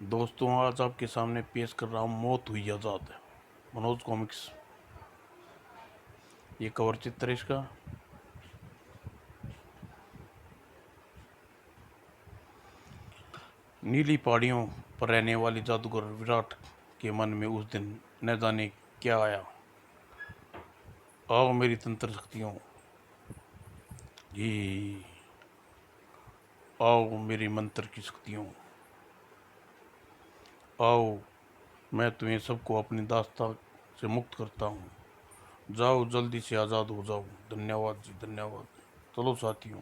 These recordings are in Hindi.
दोस्तों, आज आपके सामने पेश कर रहा हूँ मौत हुई आज़ाद, मनोज कॉमिक्स। ये कवर चित्र है इसका। नीली पहाड़ियों पर रहने वाली जादूगर विराट के मन में उस दिन न जाने क्या आया। आओ मेरी तंत्र शक्तियों, ये आओ मेरी मंत्र की शक्तियों, आओ मैं तुम्हें सबको अपनी दास्तां से मुक्त करता हूँ। जाओ जल्दी से आज़ाद हो जाओ। धन्यवाद जी, धन्यवाद। चलो साथियों,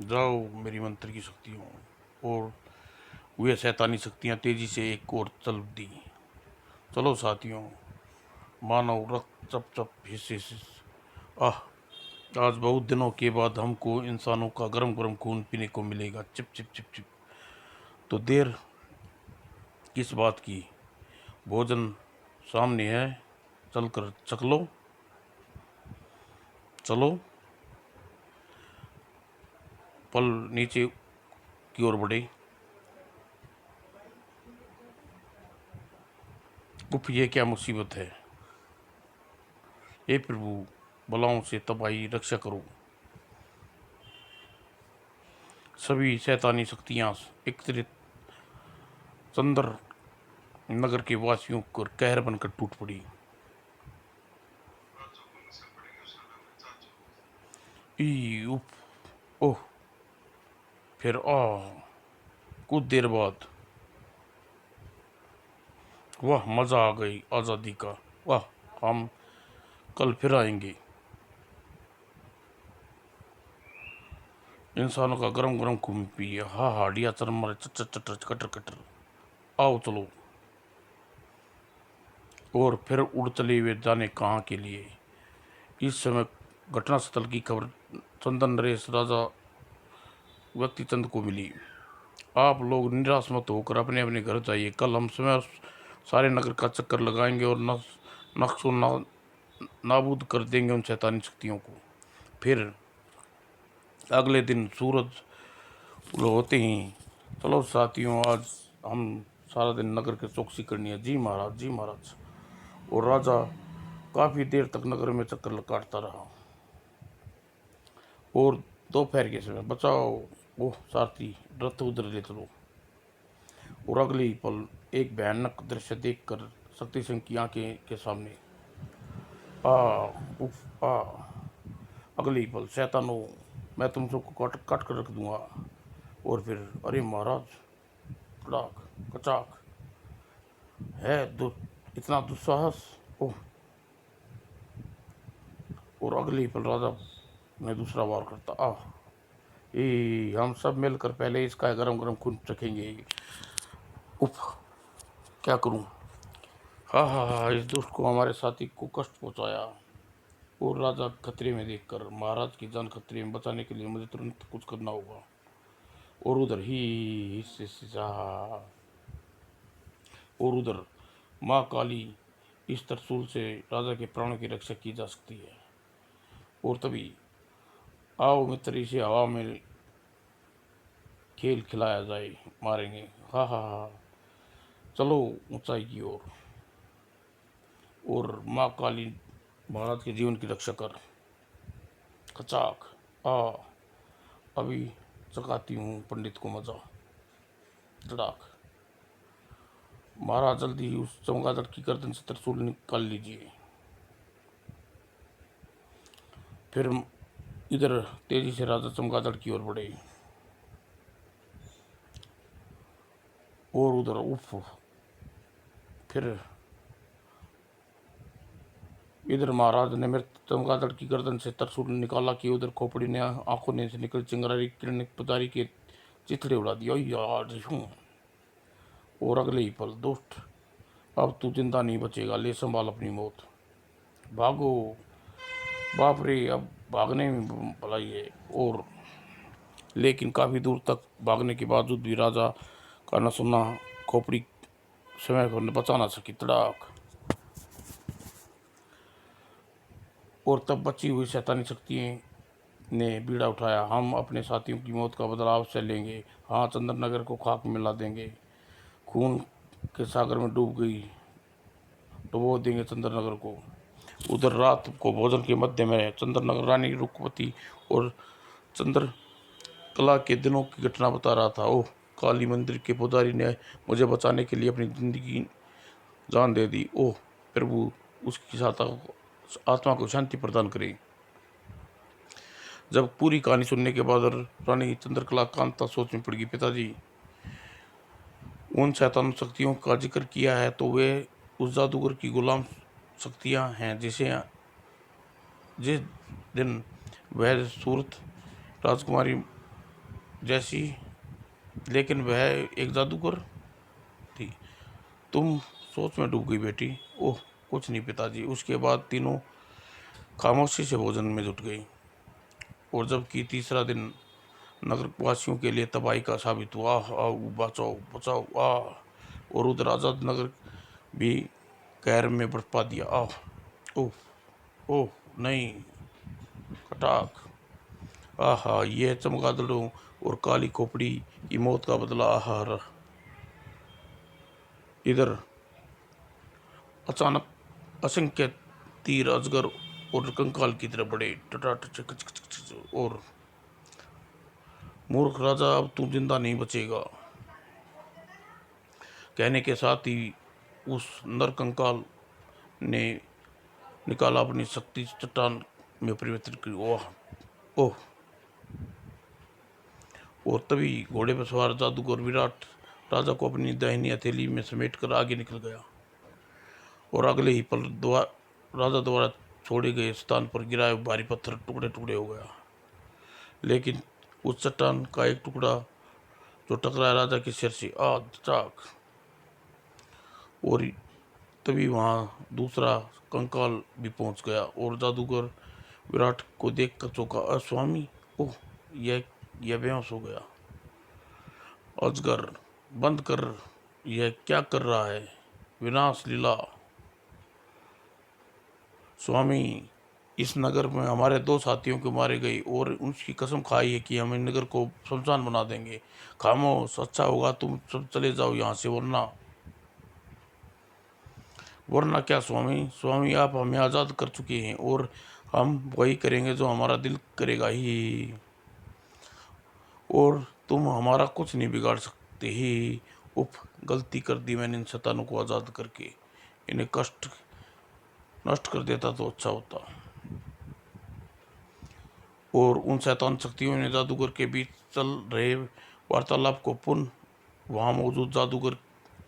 जाओ मेरी मंत्र की शक्तियों। और वे शैतानी शक्तियाँ तेजी से एक और चल दी। चलो साथियों, मानव रक्त चप चप हिस हिस हिस। आह, आज बहुत दिनों के बाद हमको इंसानों का गरम गरम खून पीने को मिलेगा। Chip chip chip chip. तो देर किस बात की, भोजन सामने है, चलकर चख लो। चलो, पल नीचे की ओर बढ़े। उफ, ये क्या मुसीबत है। हे प्रभु, बलाओं से तबाही रक्षा करो। सभी शैतानी शक्तियाँ एकत्रित चंद्र नगर के वासियों पर कहर बनकर टूट पड़ी। ई उफ, ओह, फिर कुछ देर बाद, वाह मजा आ गई आज़ादी का। वाह, हम कल फिर आएंगे। इंसानों का गरम गरम खून पिए, हा हाडिया चर मारे चटर चटर कटर कटर। आओ चलो। और फिर उड़ चले वे जाने कहाँ के लिए। इस समय घटनास्थल की खबर चंदन नरेश राजा व्यक्ति चंद को मिली। आप लोग निराश मत होकर अपने अपने घर जाइए। कल हम समय सारे नगर का चक्कर लगाएंगे और नक्शो नाबूद कर देंगे उन शैतानी शक्तियों को। फिर अगले दिन सूरज होते ही, चलो साथियों, आज हम सारा दिन नगर की चौकसी करनी है। जी महाराज, जी महाराज। और राजा काफ़ी देर तक नगर में चक्कर काटता रहा। और दोपहर के समय, बचाओ ओह सारथी, रथ उधर ले चलो। और अगले ही पल एक भयानक दृश्य देखकर शक्ति सिंह की आंखें के सामने, आ उफ आ, अगले ही पल, शैतानो, मैं तुम सबको काट काट कर रख दूंगा। और फिर, अरे महाराज, कड़ाक कचाक है इतना दुस्साहस। ओह, और अगले ही पल राजा ने दूसरा वार करता। हम सब मिलकर पहले इसका गरम गरम खून रखेंगे। उफ, क्या करूं। हाँ हाँ हाँ, इस दुष्ट को, हमारे साथी को कष्ट पहुंचाया। और राजा खतरे में देखकर, महाराज की जान खतरे में बचाने के लिए मुझे तुरंत कुछ करना होगा। और उधर ही और उधर माँ काली, इस तरसूल से राजा के प्राणों की रक्षा की जा सकती है। और तभी, आओ मित्र, इसे हवा में खेल खिलाया जाए, मारेंगे। हाँ हाँ हाँ, चलो ऊंचाई की ओर। और माँ काली, महाराज के जीवन की रक्षा कर। कचाक आ, अभी चकाती हूँ पंडित को मजा। धड़ाक, महाराज जल्दी ही उस चमगादड़ की गर्दन से त्रिशूल निकाल लीजिए। फिर इधर तेजी से राजा चमगादड़ की ओर बढ़े। और उधर उफ, फिर इधर महाराज ने मृत चमगादड़ की गर्दन से त्रिशूल निकाला कि उधर खोपड़ी ने आंखों ने से निकल चिंगारी किरण पुजारी के चिथड़े उड़ा दिया यार हूँ। और अगले ही पल, दुष्ट, अब तू जिंदा नहीं बचेगा, ले संभाल अपनी मौत। भागो। बाप रे, अब भागने में भलाई है। और लेकिन काफ़ी दूर तक भागने के बावजूद भी राजा का न सुनना खोपड़ी समय पर बचा ना सकी। तड़ाक, और तब बची हुई शैतानी शक्तियाँ ने बीड़ा उठाया। हम अपने साथियों की मौत का बदला अवश्य लेंगे। हाँ, चंदन नगर को खाक में मिला देंगे, खून के सागर में डुबो देंगे चंदन नगर को। उधर रात को भोजन के मध्य में चंदन नगर रानी रुकमती और चंद्रकला के दिनों की घटना बता रहा था। ओह, काली मंदिर के पुजारी ने मुझे बचाने के लिए अपनी जिंदगी जान दे दी। ओह प्रभु, उसकी आत्मा को शांति प्रदान करें। जब पूरी कहानी सुनने के बाद रानी चंद्रकला कांता सोच में पड़ गई। पिताजी, उन शैतान शक्तियों का जिक्र किया है तो वे उस जादूगर की गुलाम शक्तियां हैं जिस दिन वह सूरत राजकुमारी जैसी, लेकिन वह एक जादूगर थी। तुम सोच में डूब गई बेटी। ओह कुछ नहीं पिताजी। उसके बाद तीनों खामोशी से भोजन में जुट गई। और जबकि तीसरा दिन नगरवासियों के लिए तबाही का साबित हुआ। आओ बचाओ बचाओ और उधर आजाद नगर भी कहर में बरपा दिया। ओह ओह नहीं, कटाक, आहा, यह चमगादड़ों और काली खोपड़ी की मौत का बदला। आहा, इधर अचानक असंख्य तीर अजगर और कंकाल की तरफ बढ़े। और मूर्ख राजा, अब तू जिंदा नहीं बचेगा, कहने के साथ ही उस नर कंकाल ने निकाला अपनी शक्ति, चट्टान में परिवर्तित की। ओह ओह, और तभी घोड़े पर सवार जादूगर विराट राजा को अपनी दाहिनी हथेली में समेटकर आगे निकल गया। और अगले ही पल राजा द्वारा छोड़े गए स्थान पर गिराए भारी पत्थर टुकड़े टुकड़े हो गया। लेकिन उस चट्टान का एक टुकड़ा जो टकराया राजा के सिर से, चाक। और तभी वहां दूसरा कंकाल भी पहुंच गया और जादूगर विराट को देखकर चौंका। स्वामी, ओह, यह बेहोश हो गया। अजगर, बंद कर, यह क्या कर रहा है? विनाश लीला। स्वामी, इस नगर में हमारे 2 साथियों को मारे गए और उसकी कसम खाई है कि हम इन नगर को शमशान बना देंगे। खामोश, अच्छा होगा तुम सब चले जाओ यहाँ से, वरना क्या स्वामी? स्वामी, आप हमें आज़ाद कर चुके हैं और हम वही करेंगे जो हमारा दिल करेगा ही, और तुम हमारा कुछ नहीं बिगाड़ सकते ही। उफ, गलती कर दी मैंने इन शैतानों को आज़ाद करके। इन्हें कष्ट नष्ट कर देता तो अच्छा होता। और उन शैतान शक्तियों ने जादूगर के बीच चल रहे वार्तालाप को पुनः वहां मौजूद जादूगर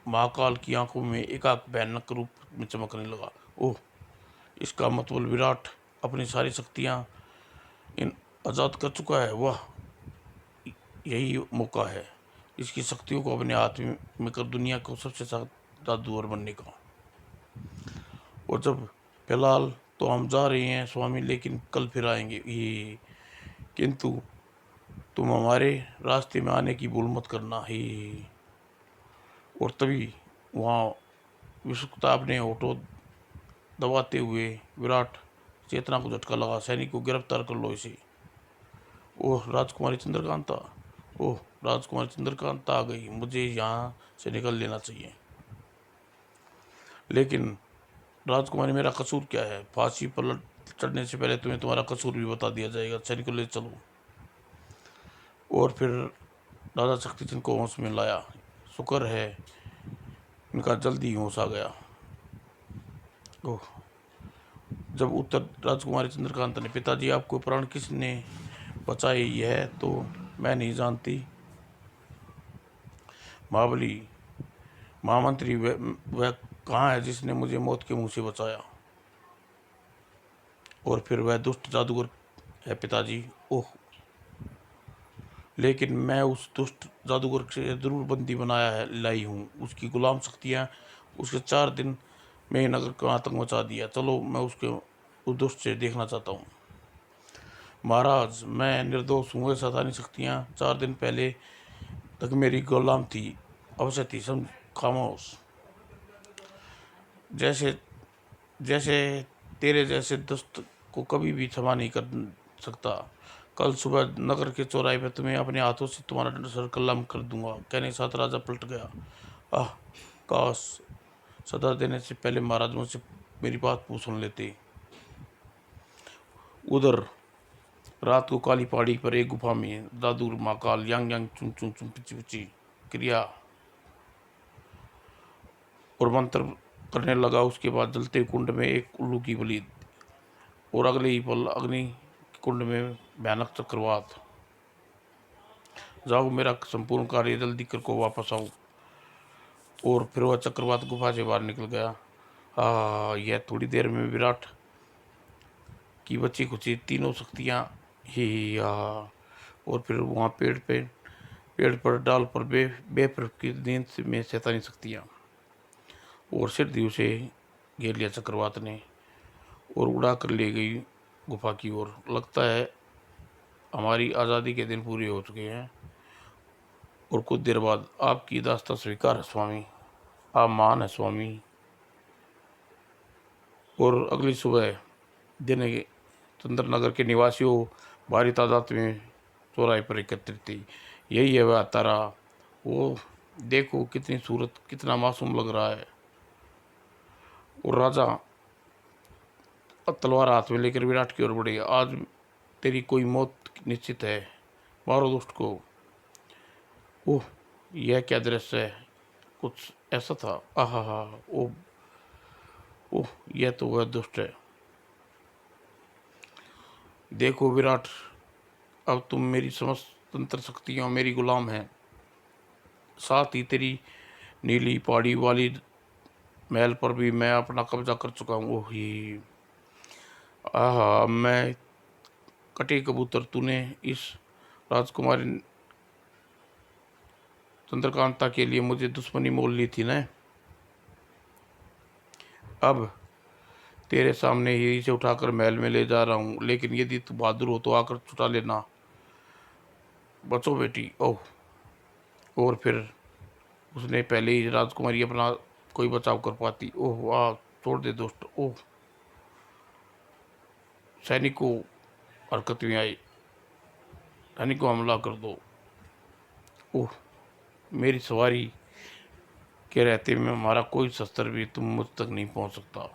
महाकाल की आंखों में एकाक भयानक रूप में चमकने लगा। ओह, इसका मतलब विराट अपनी सारी शक्तियां इन आजाद कर चुका है। वह यही मौका है इसकी शक्तियों को अपने हाथ में कर दुनिया को सबसे जादूगर बनने का। और जब फिलहाल तो हम जा रहे हैं स्वामी, लेकिन कल फिर आएंगे ही, किंतु तुम हमारे रास्ते में आने की भूल मत करना ही। और तभी वहाँ विश्वताप ने होठों दबाते हुए विराट चेतना को झटका लगा। सैनिक को गिरफ्तार कर लो इसे। ओह राजकुमारी चंद्रकांता, ओह राजकुमारी चंद्रकांता आ गई, मुझे यहाँ से निकल लेना चाहिए। लेकिन राजकुमारी, मेरा कसूर क्या है? फांसी पर चढ़ने से पहले तुम्हें तुम्हारा कसूर भी बता दिया जाएगा। सैनिक को ले चलो। और फिर राजा शक्तिचंद को होश में लाया। शुक्र है इनका जल्दी होश आ गया। ओह, जब उत्तर राजकुमारी चंद्रकांता ने, पिताजी आपको प्राण किसने बचाए? यह तो मैं नहीं जानती। महाबली, महामंत्री, वह कहाँ है जिसने मुझे मौत के मुंह से बचाया? और फिर वह दुष्ट जादूगर है पिताजी। ओह, लेकिन मैं उस दुष्ट जादूगर से जरूर बंदी बनाया है, लाई हूँ। उसकी गुलाम शक्तियाँ उसके 4 दिन में नगर का आतंक मचा दिया। चलो, मैं उस दुष्ट से देखना चाहता हूँ। महाराज, मैं निर्दोष हूँ। शैतानी शक्तियाँ 4 दिन पहले तक मेरी गुलाम थी, अवश्य थी। खामोश। जैसे जैसे तेरे जैसे दुष्ट को कभी भी क्षमा नहीं कर सकता। कल सुबह नगर के चौराहे पर तुम्हें अपने हाथों से तुम्हारा सर कलम कर दूंगा। कहने के साथ राजा पलट गया। आह, काश सदा देने से पहले महाराज मुझसे मेरी बात पूछ सुन लेते। उधर रात को काली पहाड़ी पर एक गुफा में जादूगर महाकाल यांग यांग चुन चुन चुन पिची पिची क्रिया और मंत्र करने लगा। उसके बाद जलते कुंड में एक उल्लू की बलि और अगले ही पल अग्नि कुंड में भयानक चक्रवात। जाओ, मेरा संपूर्ण कार्य जल्दी करके वापस आओ। और फिर वह चक्रवात गुफा से बाहर निकल गया। यह थोड़ी देर में विराट की बची खुची तीनों शक्तियाँ ही और फिर वहाँ पेड़ पर डाल पर बेफर की नींद में शैतानी शक्तियाँ और सिर दी उसे घेर लिया चक्रवात ने और उड़ा कर ले गई गुफा की ओर। लगता है हमारी आज़ादी के दिन पूरे हो चुके हैं और कुछ देर बाद आपकी दास्तां स्वीकार है स्वामी। आप महान है स्वामी। और अगली सुबह दिन चंद्रनगर के निवासियों भारी तादाद में चौराहे पर एकत्रित थी। यही है वह तारा। वो देखो कितनी सूरत, कितना मासूम लग रहा है। और राजा तलवार हाथ में लेकर विराट की ओर बढ़े। आज तेरी कोई मौत निश्चित है, मारो दुष्ट को। ओह, यह क्या दृश्य है। कुछ ऐसा था। आहा, ओह ओह, यह तो वह दुष्ट है। देखो विराट, अब तुम मेरी समस्त तंत्र शक्तियाँ मेरी गुलाम हैं। साथ ही तेरी नीली पहाड़ी वाली महल पर भी मैं अपना कब्जा कर चुका हूँ। ओह ही, आहा, मैं कटे कबूतर, तूने इस राजकुमारी चंद्रकांता के लिए मुझे दुश्मनी मोल ली थी ना। अब तेरे सामने ही इसे उठाकर महल में ले जा रहा हूँ, लेकिन यदि तू बहादुर हो तो आकर छुटा लेना। बचो बेटी। ओह, और फिर उसने पहले ही राजकुमारी अपना कोई बचाव कर पाती। ओह वाह, छोड़ दे दोस्त। ओह, सैनिकों हरकत में आए, सैनिकों हमला कर दो। ओह, मेरी सवारी के रहते में हमारा कोई शस्त्र भी तुम मुझ तक नहीं पहुंच सकता।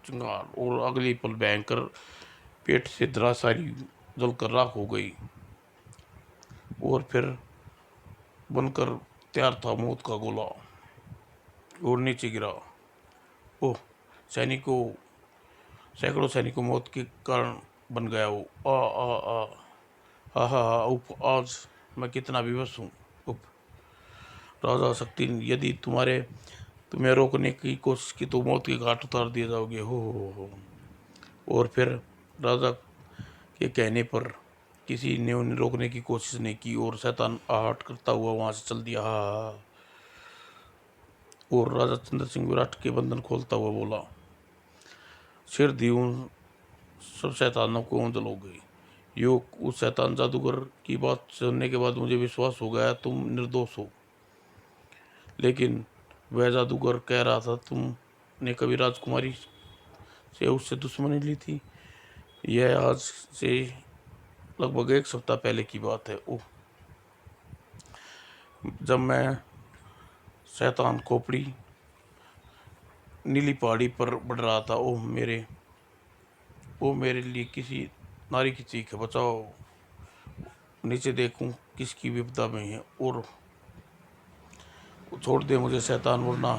चिंगार। और अगली पल भयंकर पेट से धराशायी जलकर राख हो गई और फिर बनकर तैयार था मौत का गोला और नीचे गिरा। ओह, सैनिकों सैकड़ों सैनिकों मौत के कारण बन गया वो। आ आ आ हा हा हा, उप, आज मैं कितना विवश हूँ। उप, राजा शक्ति, यदि तुम्हें रोकने की कोशिश की तो मौत के घाट उतार दिए जाओगे। हो। और फिर राजा के कहने पर किसी ने उन्हें रोकने की कोशिश नहीं की और शैतान आहट करता हुआ वहां से चल दिया। और राजा चंद्र सिंह विराट के बंधन खोलता हुआ बोला, सिर दी उन सब शैतानों को ऊंध लो गई। यो उस शैतान जादूगर की बात सुनने के बाद मुझे विश्वास हो गया तुम निर्दोष हो, लेकिन वह जादूगर कह रहा था तुमने कभी राजकुमारी से उससे दुश्मनी ली थी। यह आज से लगभग 1 सप्ताह पहले की बात है। ओह, जब मैं शैतान खोपड़ी नीली पहाड़ी पर बढ़ रहा था। ओह मेरे लिए किसी नारी की चीख है, बचाओ। नीचे देखूं किसकी विपदा में है और छोड़ दे मुझे शैतान, वरना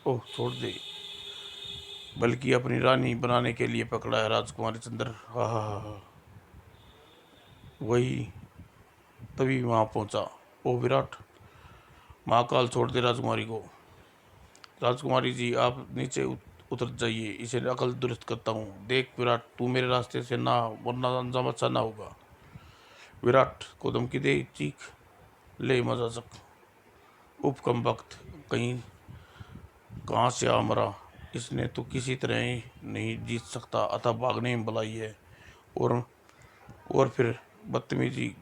ओह छोड़ दे। बल्कि अपनी रानी बनाने के लिए पकड़ा है राजकुमारी चंद्र। हा। वही तभी वहां पहुंचा। ओ विराट, महाकाल छोड़ दे राजकुमारी को। राजकुमारी जी, आप नीचे उतर जाइए, इसे अकल दुरुस्त करता हूँ। देख विराट, तू मेरे रास्ते से ना, वरना अंजाम अच्छा ना होगा। विराट को धमकी दे, चीख ले मजाक। उपकम वक्त कहीं कहाँ से आ मरा, इसने तो किसी तरह ही नहीं जीत सकता, अतः भागने में भलाई है। और फिर बदतमीजी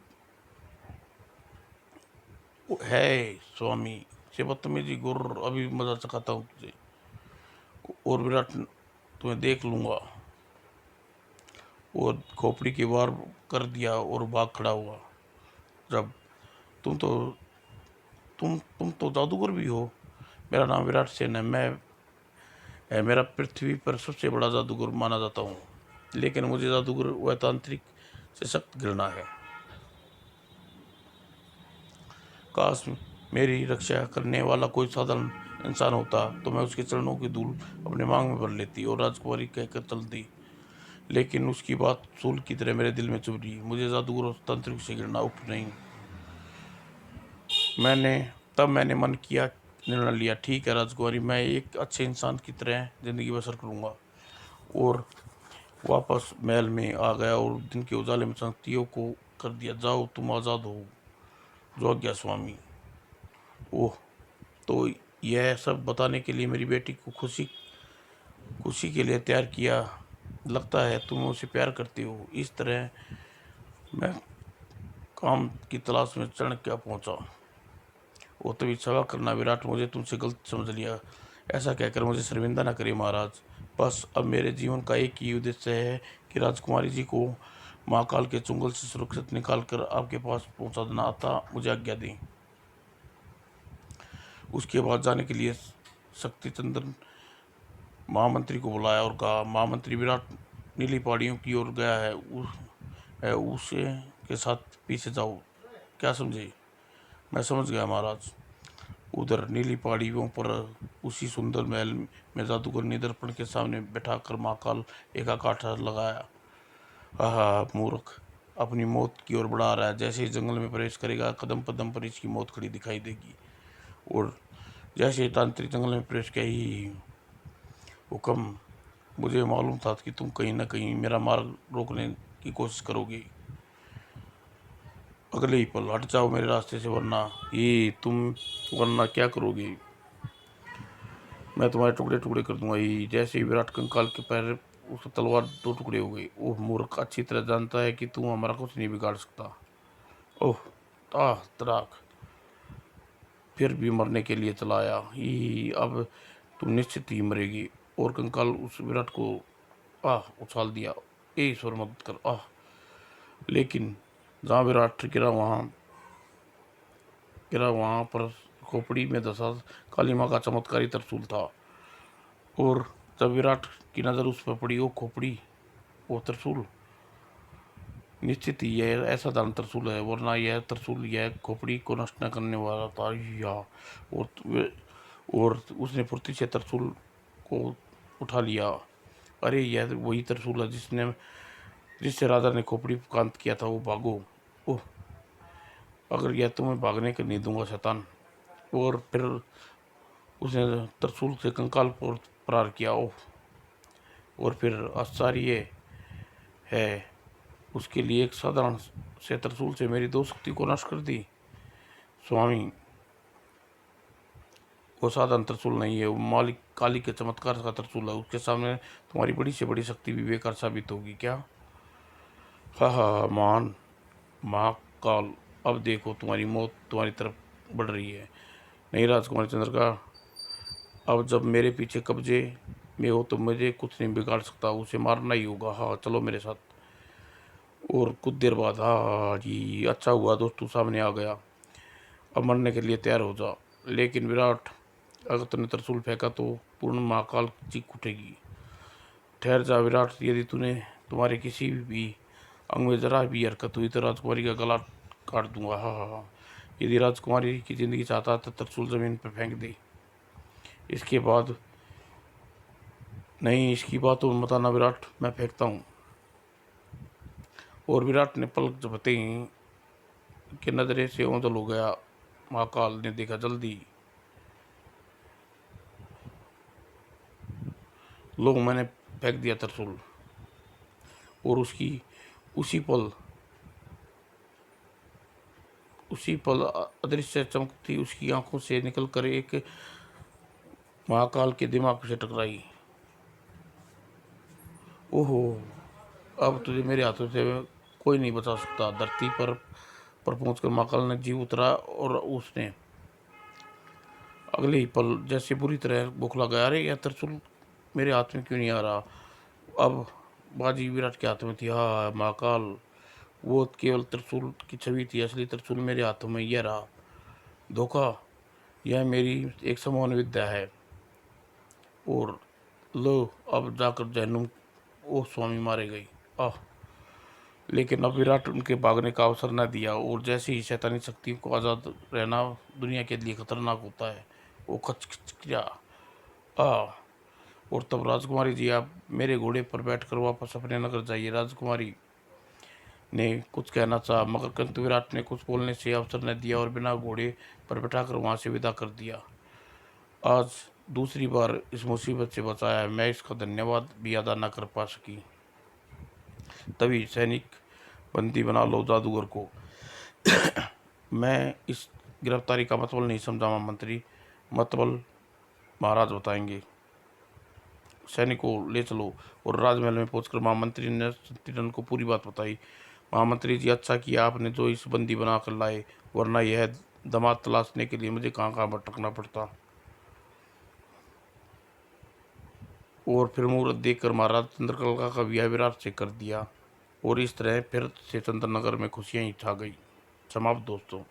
है स्वामी से बदतमीजी गुर, अभी मजा चखाता हूँ तुझे। और विराट तुम्हें देख लूँगा। और खोपड़ी की बार कर दिया और भाग खड़ा हुआ। जब तुम तो तुम तो जादूगर भी हो। मेरा नाम विराट सेन है। मेरा पृथ्वी पर सबसे बड़ा जादूगर माना जाता हूँ, लेकिन मुझे जादूगर व तांत्रिक से सख्त घृणा है। काश मेरी रक्षा करने वाला कोई साधारण इंसान होता तो मैं उसके चरणों की धूल अपने मांग में भर लेती और राजकुमारी कहकर चलती, लेकिन उसकी बात सूल की तरह मेरे दिल में चुभ रही। मुझे जादूगर और तांत्रिक से घृणा उठ नहीं। मैंने मन किया, निर्णय लिया, ठीक है राजकुमारी, मैं एक अच्छे इंसान की तरह जिंदगी बसर करूंगा। और वापस महल में आ गया और दिन के उजाले में संगतियों को कर दिया, जाओ तुम आज़ाद हो, जो आज्ञा स्वामी। ओह, तो यह सब बताने के लिए मेरी बेटी को खुशी खुशी के लिए तैयार किया। लगता है तुम उसे प्यार करती हो। इस तरह मैं काम की तलाश में चढ़ क्या पहुंचा। वो तभी क्षमा करना विराट, मुझे तुमसे गलत समझ लिया। ऐसा कहकर मुझे शर्मिंदा न करिए महाराज। बस अब मेरे जीवन का एक ही उद्देश्य है कि राजकुमारी जी को महाकाल के चुंगल से सुरक्षित निकाल कर आपके पास पहुंचा देना। आता मुझे आज्ञा दें। उसके बाद जाने के लिए शक्ति चंद्र महामंत्री को बुलाया और कहा, महामंत्री विराट नीली पहाड़ियों की ओर गया है, उसे के साथ पीछे जाओ। क्या समझे? मैं समझ गया महाराज। उधर नीली पहाड़ियों पर उसी सुंदर महल में जादूगर ने दर्पण के सामने बैठाकर महाकाल एकाकाठ लगाया। आहा मूर्ख, अपनी मौत की ओर बढ़ा रहा है। जैसे ही जंगल में प्रवेश करेगा, कदम कदम पर इसकी मौत खड़ी दिखाई देगी। और जैसे ही तांत्रिक जंगल में प्रवेश किया ही हुक्म, मुझे मालूम था कि तुम कहीं ना कहीं मेरा मार्ग रोकने की कोशिश करोगे। अगले ही पल हट जाओ मेरे रास्ते से, वरना क्या करोगे? मैं तुम्हारे टुकड़े टुकड़े कर दूंगा। ही जैसे ही विराट कंकाल के पैर, उसकी तलवार दो टुकड़े हो गई। ओह मूर्ख, अच्छी तरह जानता है कि तू हमारा कुछ नहीं बिगाड़ सकता। ओह ताह तराक, फिर भी मरने के लिए चलाया ही। अब तुम निश्चित ही मरेगी। और कंकाल उस विराट को उछाल दिया। ए ईश्वर मदद कर। लेकिन जहाँ विराट गिरा वहाँ पर खोपड़ी में दशा काली माँ का चमत्कारी त्रिशूल था। और जब विराट की नज़र उस पर पड़ी, वो खोपड़ी, वो त्रिशूल, निश्चित ही यह ऐसा दान त्रिशूल है, वरना यह त्रिशूल यह खोपड़ी को नष्ट न करने वाला था। या और उसने फुर्ती से त्रिशूल को उठा लिया। अरे यह वही त्रिशूल है जिससे राजा ने खोपड़ी कांत किया था। वो भागो। ओह, अगर यह तुम्हें भागने का नहीं दूंगा शैतान। और फिर उसने त्रिशूल से कंकाल पर प्रहार किया। ओह, और फिर आश्चर्य है, उसके लिए एक साधारण से त्रिशूल से मेरी दो शक्ति को नष्ट कर दी। स्वामी, वो साधारण त्रिशूल नहीं है, वो मालिक काली के चमत्कार का त्रिशूल है। उसके सामने तुम्हारी बड़ी से बड़ी शक्ति भी बेकार साबित होगी। क्या? हा महान महाकाल, अब देखो तुम्हारी मौत तुम्हारी तरफ बढ़ रही है। नहीं राजकुमारी चंद्रिका, अब जब मेरे पीछे कब्जे में हो तो मुझे कुछ नहीं बिगाड़ सकता। उसे मारना ही होगा। हाँ चलो मेरे साथ। और कुछ देर बाद, हाँ जी, अच्छा हुआ दोस्त तू सामने आ गया। अब मरने के लिए तैयार हो जा। लेकिन विराट, अगर तूने त्रिशूल फेंका तो पूर्ण महाकाल चीख उठेगी। ठहर जा विराट, यदि तूने तुम्हारे किसी भी अंग में जरा भी हरकत हुई तो राजकुमारी का गला काट दूंगा। हाँ। यदि राजकुमारी की जिंदगी चाहता तो त्रिशूल जमीन पर फेंक दे। इसके बाद नहीं, इसकी बात तो मत आना विराट, मैं फेंकता हूँ। और विराट ने पलक झपकते ही कि नजरे से ओंधल हो गया। महाकाल ने देखा, जल्दी लो, मैंने फेंक दिया त्रिशूल। और उसी पल अदृश्य चमकती उसकी आंखों से निकलकर एक महाकाल के दिमाग से टकराई। ओहो, अब तुझे मेरे हाथों से कोई नहीं बचा सकता। धरती पर पहुंचकर महाकाल ने जी उतरा और उसने अगले ही पल जैसे बुरी तरह बौखला गया। अरे यह त्रिशूल मेरे हाथ में क्यों नहीं आ रहा? अब बाजी विराट के हाथ में थी। हाँ महाकाल, वो केवल त्रिशूल की छवि थी, असली त्रिशूल मेरे हाथों में यह रहा। धोखा, यह मेरी एक समान विद्या है। और लो, अब जाकर जहन्नुम, ओ स्वामी मारे गई। आह! लेकिन अब विराट उनके भागने का अवसर न दिया, और जैसे ही शैतानी शक्तियों को आज़ाद रहना दुनिया के लिए खतरनाक होता है, वो खच आ और तब राजकुमारी जी, आप मेरे घोड़े पर बैठकर वापस अपने नगर जाइए। राजकुमारी ने कुछ कहना चाहा, मगर किंतु विराट ने कुछ बोलने से अवसर न दिया और बिना घोड़े पर बैठाकर वहां से विदा कर दिया। आज दूसरी बार इस मुसीबत से बचाया है, मैं इसका धन्यवाद भी अदा न कर पा सकी। तभी सैनिक, बंदी बना लो जादूगर को। मैं इस गिरफ्तारी का मतलब नहीं समझा महामंत्री। मतलब महाराज बताएंगे। सैनिक को ले चलो। और राजमहल में पहुंचकर महामंत्री ने संतुलन को पूरी बात बताई। महामंत्री जी, अच्छा किया आपने जो इस बंदी बना कर लाए, वरना यह दामाद तलाशने के लिए मुझे कहाँ कहाँ भटकना पड़ता। और फिर मुहूर्त देखकर महाराज चंद्रकला का विवाह विराट से कर दिया, और इस तरह फिर से चंद्रनगर में खुशियां ही छा गई। समाप्त दोस्तों।